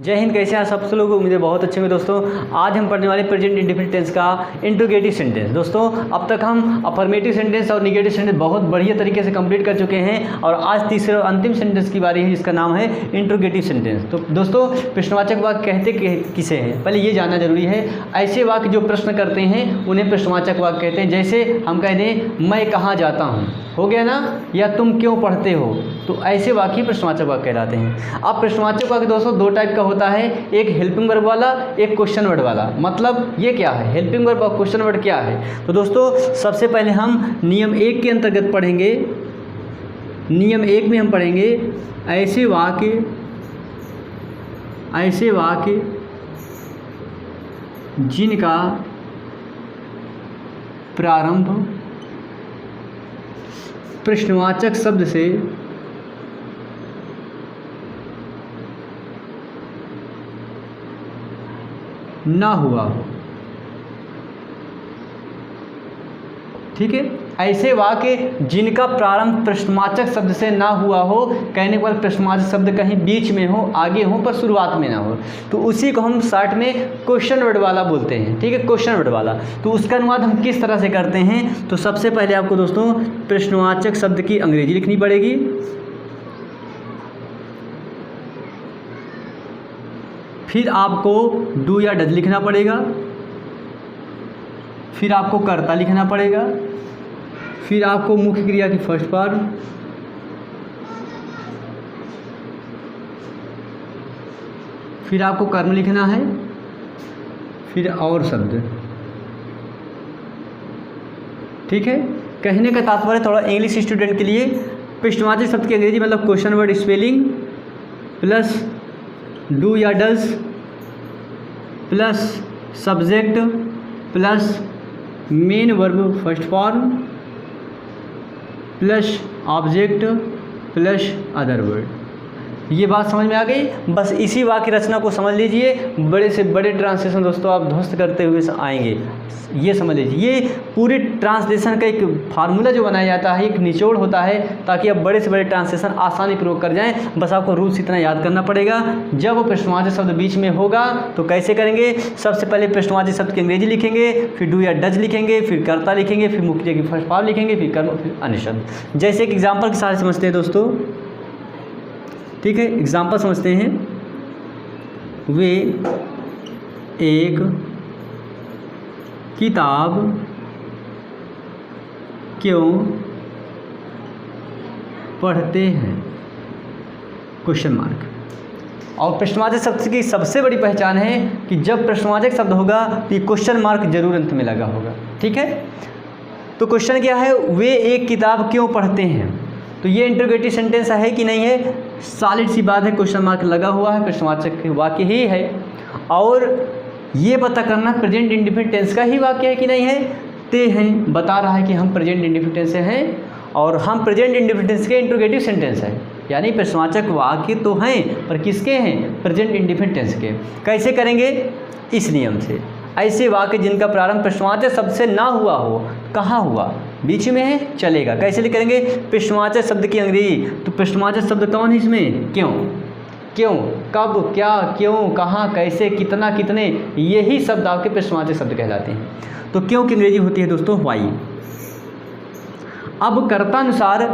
जय हिंद। कैसे हैं सब लोग? उम्मीद है बहुत अच्छे होंगे दोस्तों। आज हम पढ़ने वाले प्रेजेंट इंडेफिनिट टेंस का इंट्रोगेटिव सेंटेंस। दोस्तों अब तक हम अफर्मेटिव सेंटेंस और निगेटिव सेंटेंस बहुत बढ़िया तरीके से कंप्लीट कर चुके हैं और आज तीसरे और अंतिम सेंटेंस की बारी है जिसका नाम है इंट्रोगेटिव सेंटेंस। तो दोस्तों प्रश्नवाचक वाक्य कहते किसे हैं पहले ये जानना जरूरी है। ऐसे वाक्य जो प्रश्न करते हैं उन्हें प्रश्नवाचक वाक्य कहते हैं। जैसे हम कह दें मैं कहाँ जाता हूँ, हो गया ना, या तुम क्यों पढ़ते हो, तो ऐसे वाक्य प्रश्नवाचक वाक्य कहलाते हैं। अब प्रश्नवाचक वाक्य दोस्तों दो टाइप का होता है, एक हेल्पिंग वर्ब वाला, एक क्वेश्चन वर्ड वाला। मतलब ये क्या है, हेल्पिंग वर्ब और क्वेश्चन वर्ड क्या है? तो दोस्तों सबसे पहले हम नियम 1 के अंतर्गत पढ़ेंगे। नियम 1 में हम पढ़ेंगे ऐसे वाक्य जिनका प्रारंभ प्रश्नवाचक शब्द से ना हुआ हो। ठीक है, ऐसे वाक्य जिनका प्रारंभ प्रश्नवाचक शब्द से ना हुआ हो, कहने के बाद प्रश्नवाचक शब्द कहीं बीच में हो, आगे हो, पर शुरुआत में ना हो, तो उसी को हम शॉर्ट में क्वेश्चन वर्ड वाला बोलते हैं। ठीक है, क्वेश्चन वर्ड वाला। तो उसका अनुवाद हम किस तरह से करते हैं? तो सबसे पहले आपको दोस्तों प्रश्नवाचक शब्द की अंग्रेजी लिखनी पड़ेगी, फिर आपको डू या डज लिखना पड़ेगा, फिर आपको कर्ता लिखना पड़ेगा, फिर आपको मुख्य क्रिया की फर्स्ट फॉर्म, फिर आपको कर्म लिखना है, फिर और शब्द। ठीक है, कहने का तात्पर्य थोड़ा इंग्लिश स्टूडेंट के लिए प्रश्नवाचक शब्द की अंग्रेजी मतलब question word spelling plus do या does plus subject plus main verb first form plus object plus other word. ये बात समझ में आ गई? बस इसी वाक्य रचना को समझ लीजिए, बड़े से बड़े ट्रांसलेशन दोस्तों आप ध्वस्त करते हुए आएंगे। ये समझ लीजिए, ये पूरी ट्रांसलेशन का एक फार्मूला जो बनाया जाता है, एक निचोड़ होता है ताकि आप बड़े से बड़े ट्रांसलेशन आसानी पूर्वक कर जाएं। बस आपको रूल्स इतना याद करना पड़ेगा। जब प्रश्नवाचक शब्द बीच में होगा तो कैसे करेंगे? सबसे पहले प्रश्नवाचक शब्द की अंग्रेजी लिखेंगे, फिर डू या डज लिखेंगे, फिर कर्ता लिखेंगे, फिर मुख्य क्रिया की फर्स्ट फॉर्म लिखेंगे, फिर कर्म, फिर अन्य शब्द। जैसे एक एग्जाम्पल के साथ समझते हैं दोस्तों। ठीक है, एग्जाम्पल समझते हैं। वे एक किताब क्यों पढ़ते हैं? Question mark. और प्रश्नवाचक शब्द की सबसे बड़ी पहचान है कि जब प्रश्नवाचक शब्द होगा तो ये क्वेश्चन मार्क जरूर अंत में लगा होगा। ठीक है, तो क्वेश्चन क्या है? वे एक किताब क्यों पढ़ते हैं? तो ये इंटरोगेटिव सेंटेंस है कि नहीं है? सॉलिड सी बात है, क्वेश्चन मार्क लगा हुआ है, प्रश्नवाचक वाक्य ही है। और ये पता करना प्रेजेंट इंडेफिनिट टेंस का ही वाक्य है कि नहीं है? ते हैं, बता रहा है कि हम प्रेजेंट इंडेफिनिट टेंस से हैं और हम प्रेजेंट इंडेफिनिट टेंस के इंटरोगेटिव सेंटेंस है। यानी प्रश्नवाचक वाक्य तो हैं पर किसके हैं? प्रेजेंट इंडेफिनिट टेंस के। कैसे करेंगे? इस नियम से। ऐसे वाक्य जिनका प्रारंभ प्रश्नवाचक शब्द से ना हुआ हो, कहाँ हुआ? बीच में है, चलेगा। कैसे करेंगे? प्रश्नवाचक शब्द की अंग्रेजी। तो प्रश्नवाचक शब्द कौन है इसमें? क्यों, क्यों, कब, क्या, क्यों, कहाँ, कैसे, कितना, कितने, यही शब्द आपके प्रश्नवाचक शब्द कहलाते हैं। तो क्यों की अंग्रेजी होती है दोस्तों वाई। अब कर्तानुसार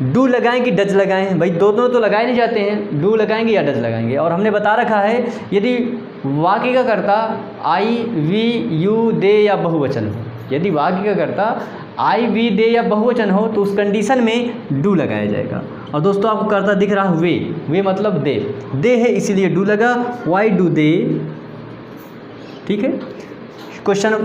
डू लगाएं कि डज लगाएं? भाई दोनों तो लगाए नहीं जाते हैं, डू लगाएंगे या डज लगाएंगे। और हमने बता रखा है यदि वाक्य का कर्ता आई, वी, यू, दे या बहुवचन हो, यदि वाक्य का कर्ता आई, वी, दे या बहुवचन हो तो उस कंडीशन में डू लगाया जाएगा। और दोस्तों आपको कर्ता दिख रहा है वे मतलब दे है इसीलिए डू लगा। Why do they. ठीक है, क्वेश्चन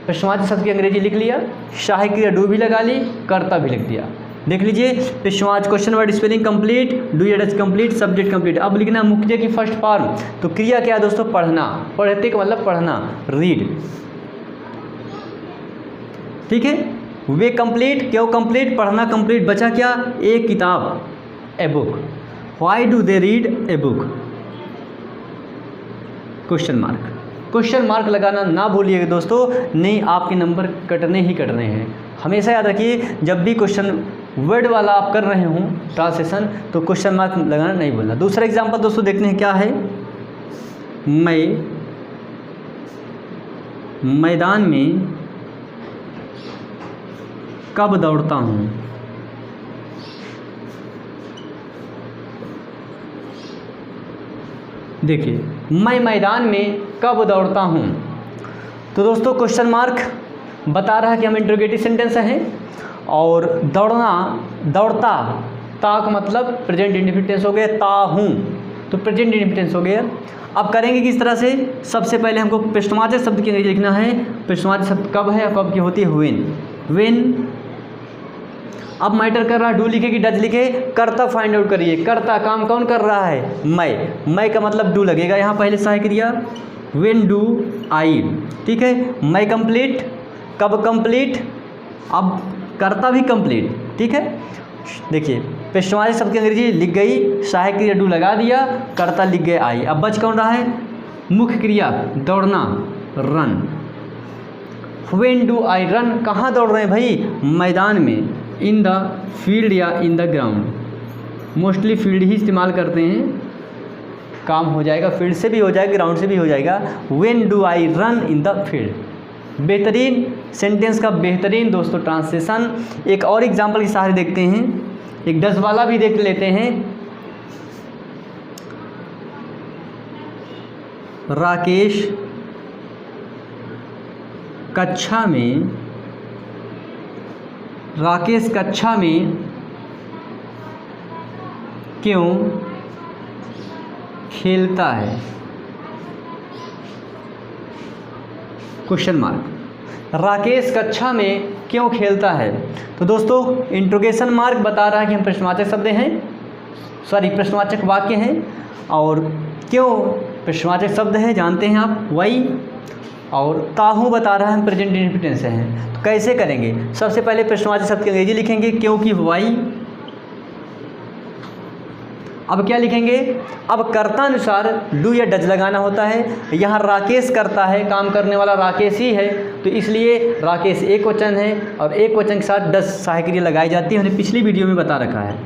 प्रश्नवाचक शब्द की अंग्रेजी लिख लिया, सहायक क्रिया डू भी लगा ली, कर्ता भी लिख दिया। देख लीजिए प्रश्नवाचक question word spelling complete, do या डज कंप्लीट, सब्जेक्ट कंप्लीट। अब लिखना मुख्य क्रिया की फर्स्ट फॉर्म। तो क्रिया क्या है दोस्तों? पढ़ना। पढ़ते का मतलब पढ़ना, रीड। ठीक है, वे कंप्लीट, क्यों कंप्लीट? पढ़ना कंप्लीट। बचा क्या? एक किताब, a book. Why do they read a book? Question mark. Question mark लगाना ना भूलिएगा दोस्तों, नहीं आपके नंबर कटने ही कटने हैं। हमेशा याद रखिए जब भी क्वेश्चन वर्ड वाला आप कर रहे हों ट्रांसलेशन तो क्वेश्चन मार्क लगाना नहीं भूलना। दूसरा एग्जांपल दोस्तों देखते हैं क्या है। मैं मैदान में कब दौड़ता हूँ। देखिए, मैं मैदान में कब दौड़ता हूँ, तो दोस्तों क्वेश्चन मार्क बता रहा है कि हम इंट्रोगेटिव सेंटेंस हैं, और दौड़ना, दौड़ता, ता का मतलब प्रेजेंट इंडिफिनिट हो गया, ता हूँ तो प्रेजेंट इंडिफिनिट हो गया। अब करेंगे किस तरह से, सबसे पहले हमको प्रश्नवाचक शब्द की अंग्रेजी लिखना है। प्रश्नवाचक शब्द कब है, कब की होती है, व्हेन। अब मैटर कर रहा है, डू लिखे कि डज लिखे, कर्ता फाइंड आउट करिए। कर्ता काम कौन कर रहा है, मैं का मतलब डू लगेगा यहाँ पहले सहायक क्रिया, व्हेन डू आई, ठीक है। मैं कंप्लीट, कब कंप्लीट, अब कर्ता भी कंप्लीट, ठीक है। देखिए प्रश्नवाचक शब्द की अंग्रेजी लिख गई, सहायक क्रिया डू लगा दिया, कर्ता लिख गए आई। अब बच कौन रहा है, मुख्य क्रिया दौड़ना, run. When do I run, कहाँ दौड़ रहे हैं भाई, मैदान में, इन द फील्ड या in the ground. Mostly field ही इस्तेमाल करते हैं, काम हो जाएगा, फील्ड से भी हो जाएगा, ग्राउंड से भी हो जाएगा। When do I run in the field. बेहतरीन सेंटेंस का बेहतरीन दोस्तों ट्रांसलेशन। एक और एग्जाम्पल के सहारे देखते हैं, एक 10 वाला भी देख लेते हैं। राकेश कक्षा में क्यों खेलता है, क्वेश्चन मार्क। राकेश कक्षा में क्यों खेलता है, तो दोस्तों इंट्रोगेशन मार्क बता रहा है कि हम प्रश्नवाचक शब्द हैं, सॉरी प्रश्नवाचक वाक्य हैं, और क्यों प्रश्नवाचक शब्द है जानते हैं आप, वाई, और ताहू बता रहा है हम प्रेजेंट इंडिफिनिट से हैं। तो कैसे करेंगे, सबसे पहले प्रश्नवाचक शब्द की अंग्रेजी लिखेंगे, क्योंकि वाई। अब क्या लिखेंगे, अब कर्ता अनुसार डू या डज लगाना होता है। यहाँ राकेश करता है, काम करने वाला राकेश ही है, तो इसलिए राकेश एक वचन है, और एक वचन के साथ डज सहायक क्रिया लगाई जाती है, हमने पिछली वीडियो में बता रखा है।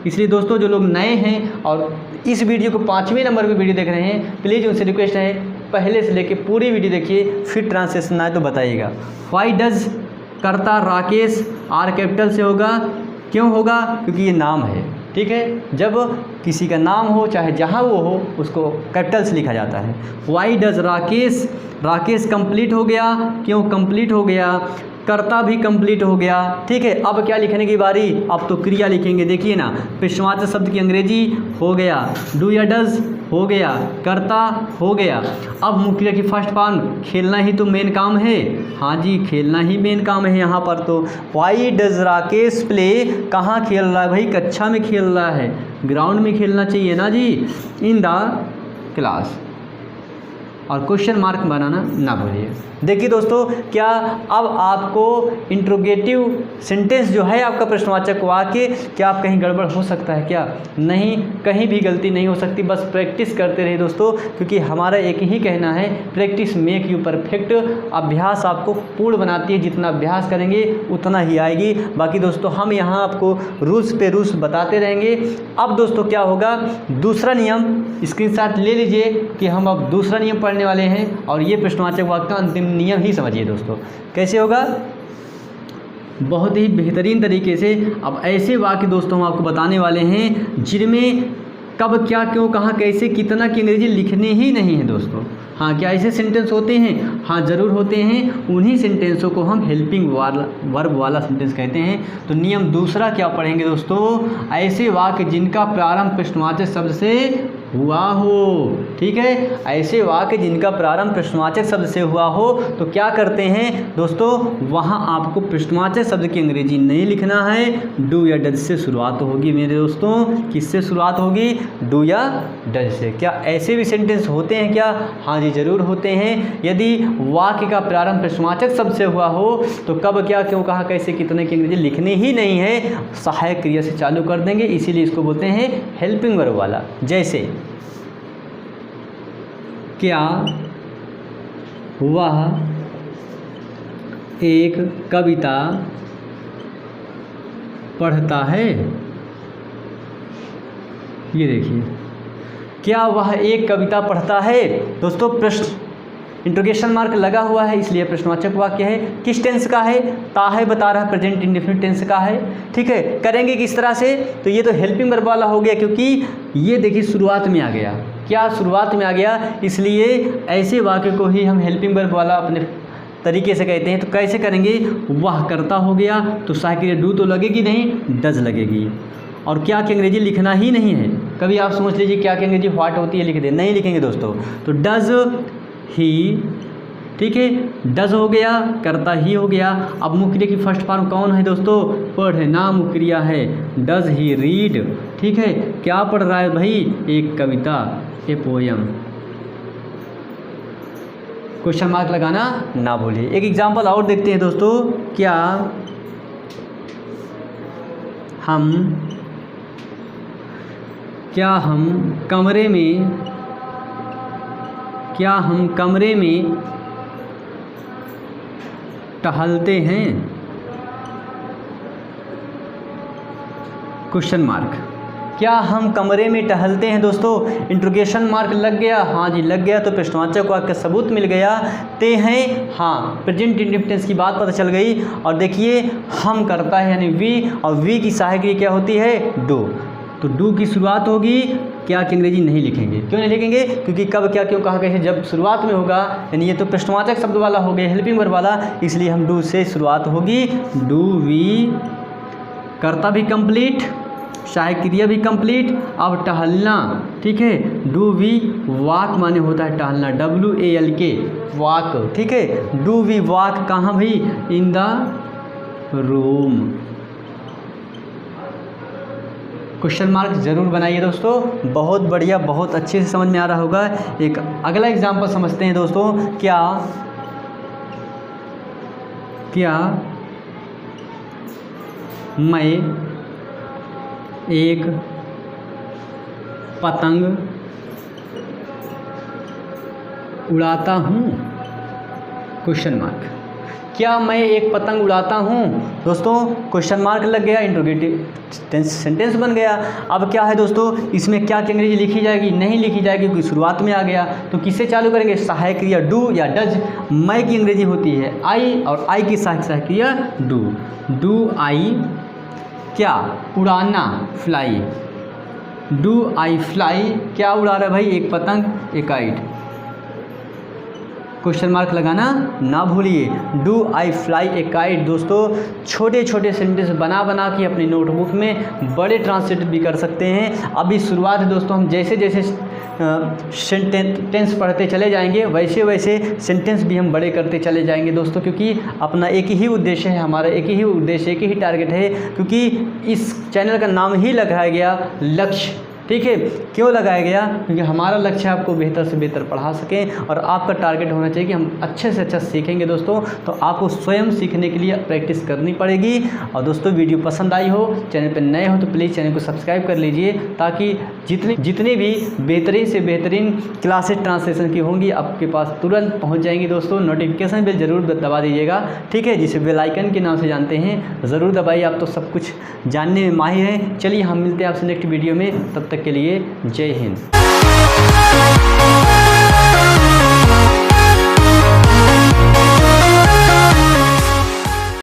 इसलिए दोस्तों जो लोग नए हैं और इस वीडियो को 5वें नंबर पर वीडियो देख रहे हैं, प्लीज़ उनसे रिक्वेस्ट है पहले से लेके पूरी वीडियो देखिए, फिर ट्रांसलेशन आए तो बताइएगा। वाई डज, कर्ता राकेश, आर कैपिटल से होगा, क्यों होगा, क्योंकि ये नाम है, ठीक है। जब किसी का नाम हो चाहे जहाँ वो हो उसको कैपिटल से लिखा जाता है। Why does Rakesh, Rakesh complete हो गया, क्यों कंप्लीट हो गया, कर्ता भी कंप्लीट हो गया, ठीक है। अब क्या लिखने की बारी, अब तो क्रिया लिखेंगे। देखिए ना, प्रश्नवाचक शब्द की अंग्रेजी हो गया, डू या डज हो गया, कर्ता हो गया। अब मुख्य क्रिया की फर्स्ट फॉर्म, खेलना ही तो मेन काम है, हाँ जी खेलना ही मेन काम है यहाँ पर। तो वाई डज राकेश प्ले, कहाँ खेल रहा है भाई, कक्षा में खेल रहा है, ग्राउंड में खेलना चाहिए ना जी, इन द क्लास, और क्वेश्चन मार्क बनाना ना भूलिए। देखिए दोस्तों, क्या अब आपको इंट्रोगेटिव सेंटेंस जो है आपका प्रश्नवाचक वाक्य, क्या आप कहीं गड़बड़ हो सकता है क्या, नहीं, कहीं भी गलती नहीं हो सकती, बस प्रैक्टिस करते रहिए दोस्तों, क्योंकि हमारा एक ही कहना है, प्रैक्टिस मेक यू परफेक्ट। अभ्यास आपको पूर्ण बनाती है, जितना अभ्यास करेंगे उतना ही आएगी। बाकी दोस्तों हम यहाँ आपको रूल्स पे रूल्स बताते रहेंगे। अब दोस्तों क्या होगा, दूसरा नियम स्क्रीनशॉट ले लीजिए कि हम अब दूसरा नियम पढ़ने वाले हैं, और ये प्रश्नवाचक वाक्य का अंतिम नियम ही समझिए दोस्तों। कैसे होगा, बहुत ही बेहतरीन तरीके से। अब ऐसे वाक्य दोस्तों हम आपको बताने वाले हैं जिनमें कब, क्या, क्यों, कहाँ, कैसे, कितना की अंग्रेजी लिखने ही नहीं है दोस्तों। हाँ, क्या ऐसे सेंटेंस होते हैं, हाँ ज़रूर होते हैं। उन्हीं सेंटेंसों को हम हेल्पिंग वर्ब वाला सेंटेंस कहते हैं। तो नियम दूसरा क्या पढ़ेंगे दोस्तों, ऐसे वाक्य जिनका प्रारंभ प्रश्नवाचक शब्द से हुआ हो, ठीक है, ऐसे वाक्य जिनका प्रारंभ प्रश्नवाचक शब्द से हुआ हो, तो क्या करते हैं दोस्तों, वहाँ आपको प्रश्नवाचक शब्द की अंग्रेजी नहीं लिखना है, डू या डज से शुरुआत होगी मेरे दोस्तों। किससे शुरुआत होगी, डू या डज से। क्या ऐसे भी सेंटेंस होते हैं क्या, हाँ जी ज़रूर होते हैं। यदि वाक्य का प्रारंभ प्रश्नवाचक शब्द से हुआ हो तो कब, क्या, क्यों, कहाँ, कैसे, कितने की अंग्रेजी लिखनी ही नहीं है, सहायक क्रिया से चालू कर देंगे, इसीलिए इसको बोलते हैं हेल्पिंग वर्ब वाला। जैसे क्या वह एक कविता पढ़ता है, ये देखिए, क्या वह एक कविता पढ़ता है? दोस्तों प्रश्न इंट्रोगेशन मार्क लगा हुआ है इसलिए प्रश्नवाचक वाक्य है। किस टेंस का है? ता है बता रहा है, प्रेजेंट इंडेफिनिट टेंस का है। ठीक है, करेंगे किस तरह से? तो ये तो हेल्पिंग वर्ब वाला हो गया, क्योंकि ये देखिए शुरुआत में आ गया। क्या शुरुआत में आ गया? इसलिए ऐसे वाक्य को ही हम हेल्पिंग वर्ब वाला अपने तरीके से कहते हैं। तो कैसे करेंगे? वह करता हो गया तो सहायक क्रिया डू तो लगेगी नहीं, डज लगेगी। और क्या की अंग्रेजी लिखना ही नहीं है। कभी आप सोच लीजिए क्या की अंग्रेजी व्हाट होती है, लिख दे, नहीं लिखेंगे दोस्तों। तो डज ही, ठीक है, डज हो गया, करता ही हो गया। अब मुख्य क्रिया की फर्स्ट फॉर्म कौन है दोस्तों? पढ़ना मुख्य क्रिया है। डज ही रीड, ठीक है, क्या पढ़ रहा है भाई? एक कविता, ए पोयम। क्वेश्चन मार्क लगाना ना भूलिए। एक एग्जांपल और देखते हैं दोस्तों। क्या हम कमरे में टहलते हैं? Question mark. क्या हम कमरे में टहलते हैं? दोस्तों इंट्रोगेशन मार्क लग गया, हाँ जी लग गया, तो प्रश्नवाचक वाक्य का सबूत मिल गया। ते हैं, हाँ, प्रेजेंट इंडेफिनिट टेंस की बात पता चल गई। और देखिए हम करता है यानी वी, और वी की सहायक क्रिया क्या होती है? डू। तो डू की शुरुआत होगी, क्या की अंग्रेजी नहीं लिखेंगे। क्यों नहीं लिखेंगे? क्योंकि कब क्या क्यों कहा कैसे, जब शुरुआत में होगा, यानी ये तो प्रश्नवाचक शब्द वाला हो गया, हेल्पिंग वर्ब वाला, इसलिए हम डू से शुरुआत होगी। डू वी, करता भी कंप्लीट, सहायक क्रिया भी कंप्लीट। अब टहलना, ठीक है, डू वी वॉक माने होता है टहलना, WALK वॉक, ठीक है। डू वी वॉक कहाँ भाई? In the room. Question mark जरूर बनाइए दोस्तों, बहुत बढ़िया, बहुत अच्छे से समझ में आ रहा होगा। एक अगला एग्जाम्पल समझते हैं दोस्तों। क्या मैं एक पतंग उड़ाता हूँ? Question mark. क्या मैं एक पतंग उड़ाता हूँ? दोस्तों क्वेश्चन मार्क लग गया, इंट्रोगेटिव सेंटेंस बन गया। अब क्या है दोस्तों, इसमें क्या की अंग्रेजी लिखी जाएगी? नहीं लिखी जाएगी, क्योंकि शुरुआत में आ गया। तो किससे चालू करेंगे? सहायक क्रिया डू या डज। मैं की अंग्रेजी होती है आई, और आई की सहायक क्रिया डू। डू आई, क्या? उड़ाना, फ्लाई। डू आई फ्लाई, क्या उड़ा रहा है भाई? एक पतंग, एक काइट। क्वेश्चन मार्क लगाना ना भूलिए। Do I fly A kite. दोस्तों छोटे छोटे सेंटेंस बना बना के अपनी नोटबुक में बड़े ट्रांसलेट भी कर सकते हैं। अभी शुरुआत है दोस्तों, हम जैसे जैसे सेंटेंस पढ़ते चले जाएंगे वैसे वैसे सेंटेंस भी हम बड़े करते चले जाएंगे दोस्तों, क्योंकि अपना एक ही उद्देश्य है, हमारा एक ही उद्देश्य, एक ही टारगेट है, क्योंकि इस चैनल का नाम ही लगाया गया लक्ष्य। ठीक है, क्यों लगाया गया? क्योंकि हमारा लक्ष्य है आपको बेहतर से बेहतर पढ़ा सकें, और आपका टारगेट होना चाहिए कि हम अच्छे से अच्छा सीखेंगे दोस्तों। तो आपको स्वयं सीखने के लिए प्रैक्टिस करनी पड़ेगी। और दोस्तों वीडियो पसंद आई हो, चैनल पर नए हो तो प्लीज़ चैनल को सब्सक्राइब कर लीजिए, ताकि जितनी भी बेहतरीन से बेहतरीन क्लासेस ट्रांसलेशन की होंगी आपके पास तुरंत पहुँच जाएंगी दोस्तों। नोटिफिकेशन बेल ज़रूर दबा दीजिएगा, ठीक है, जिसे बेल आइकन के नाम से जानते हैं, ज़रूर दबाइए। आप तो सब कुछ जानने में माहिर हैं। चलिए हम मिलते हैं आपसे नेक्स्ट वीडियो में, तब तक के लिए जय हिंद।